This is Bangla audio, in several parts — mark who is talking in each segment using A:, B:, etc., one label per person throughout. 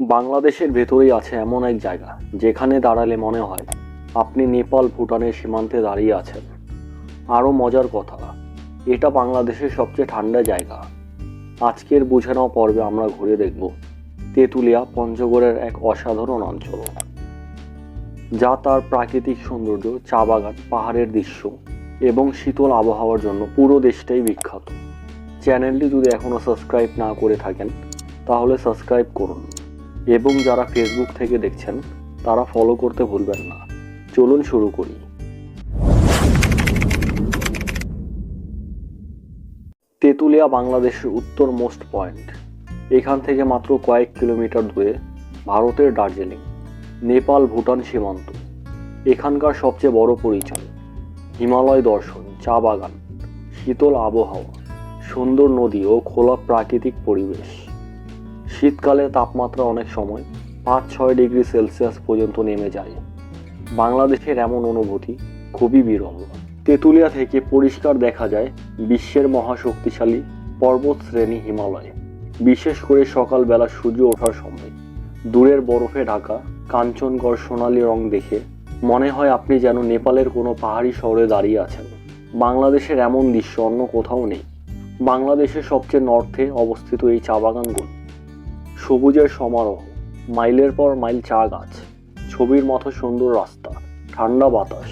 A: বাংলাদেশের ভেতরেই আছে এমন এক জায়গা যেখানে দাঁড়ালে মনে হয় আপনি নেপাল ভুটানের সীমান্তে দাঁড়িয়ে আছেন। আরও মজার কথা, এটা বাংলাদেশের সবচেয়ে ঠান্ডা জায়গা। আজকের বুঝে নাও পর্বে আমরা ঘুরে দেখব তেঁতুলিয়া পঞ্চগড়ের এক অসাধারণ অঞ্চল, যা তার প্রাকৃতিক সৌন্দর্য, চা বাগান, পাহাড়ের দৃশ্য এবং শীতল আবহাওয়ার জন্য পুরো দেশটাই বিখ্যাত। চ্যানেলটি যদি এখনও সাবস্ক্রাইব না করে থাকেন তাহলে সাবস্ক্রাইব করুন, এবং যারা ফেসবুক থেকে দেখছেন তারা ফলো করতে ভুলবেন না। চলুন শুরু করি। তেঁতুলিয়া বাংলাদেশের উত্তর মোস্ট পয়েন্ট। এখান থেকে মাত্র কয়েক কিলোমিটার দূরে ভারতের দার্জিলিং, নেপাল ভুটান সীমান্ত। এখানকার সবচেয়ে বড় পরিচয় হিমালয় দর্শন, চা বাগান, শীতল আবহাওয়া, সুন্দর নদী ও খোলা প্রাকৃতিক পরিবেশ। শীতকালে তাপমাত্রা অনেক সময় 5-6 ডিগ্রি সেলসিয়াস পর্যন্ত নেমে যায়। বাংলাদেশের এমন অনুভূতি খুবই বিরল। তেঁতুলিয়া থেকে পরিষ্কার দেখা যায় বিশ্বের মহাশক্তিশালী পর্বত শ্রেণী হিমালয়, বিশেষ করে সকালবেলা সূর্য ওঠার সময়। দূরের বরফে ঢাকা কাঞ্চনগড় সোনালী রং দেখে মনে হয় আপনি যেন নেপালের কোনো পাহাড়ি শহরে দাঁড়িয়ে আছেন। বাংলাদেশের এমন দৃশ্য অন্য কোথাও নেই। বাংলাদেশের সবচেয়ে নর্থে অবস্থিত এই চা বাগানগুলো সবুজের সমারোহ, মাইলের পর মাইল চা গাছ, ছবির মতো সুন্দর রাস্তা, ঠান্ডা বাতাস।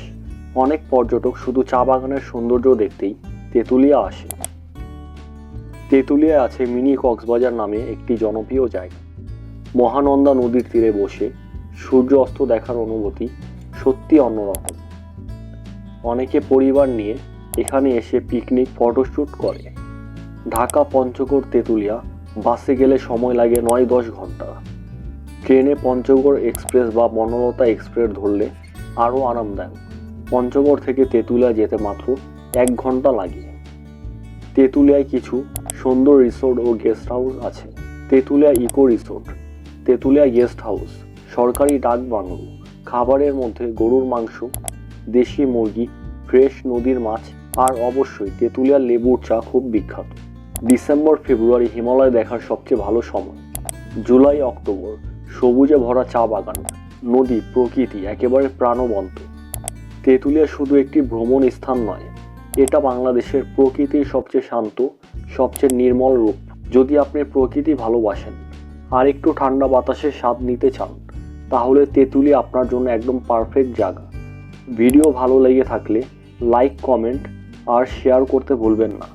A: অনেক পর্যটক শুধু চা বাগানের সৌন্দর্য দেখতেই তেঁতুলিয়া আসে। তেঁতুলিয়ায় আছে মিনি কক্সবাজার নামে একটি জনপ্রিয় জায়গা। মহানন্দা নদীর তীরে বসে সূর্য অস্ত দেখার অনুভূতি সত্যি অন্যরকম। অনেকে পরিবার নিয়ে এখানে এসে পিকনিক, ফটোশ্যুট করে। ঢাকা পঞ্চগড় তেঁতুলিয়া বাসে গেলে সময় লাগে 9-10 ঘন্টা। ট্রেনে পঞ্চগড় এক্সপ্রেস বা বনলতা এক্সপ্রেস ধরলে আরও আরামদায়ক। পঞ্চগড় থেকে তেঁতুলিয়া যেতে মাত্র 1 ঘন্টা লাগে। তেঁতুলিয়ায় কিছু সুন্দর রিসোর্ট ও গেস্ট হাউস আছে। Tentulia eco resort, Tentulia guest house, সরকারি ডাক বাংলো। খাবারের মধ্যে গরুর মাংস, দেশি মুরগি, ফ্রেশ নদীর মাছ আর অবশ্যই তেঁতুলিয়ার লেবুর চা খুব বিখ্যাত। ডিসেম্বর ফেব্রুয়ারি হিমালয় দেখার সবচেয়ে ভালো সময়। জুলাই অক্টোবর সবুজে ভরা চা বাগান, নদী, প্রকৃতি একেবারে প্রাণবন্ত। তেঁতুলিয়া শুধু একটি ভ্রমণ স্থান নয়, এটা বাংলাদেশের প্রকৃতির সবচেয়ে শান্ত, সবচেয়ে নির্মল রূপ। যদি আপনি প্রকৃতি ভালোবাসেন আর একটু ঠান্ডা বাতাসের স্বাদ নিতে চান তাহলে তেঁতুলিয়া আপনার জন্য একদম পারফেক্ট জায়গা। ভিডিও ভালো লেগে থাকলে লাইক, কমেন্ট আর শেয়ার করতে ভুলবেন না।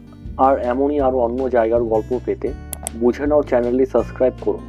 A: আর এমনই আরও অন্য জায়গার গল্প পেতে বুঝে নাও চ্যানেলটি সাবস্ক্রাইব করুন।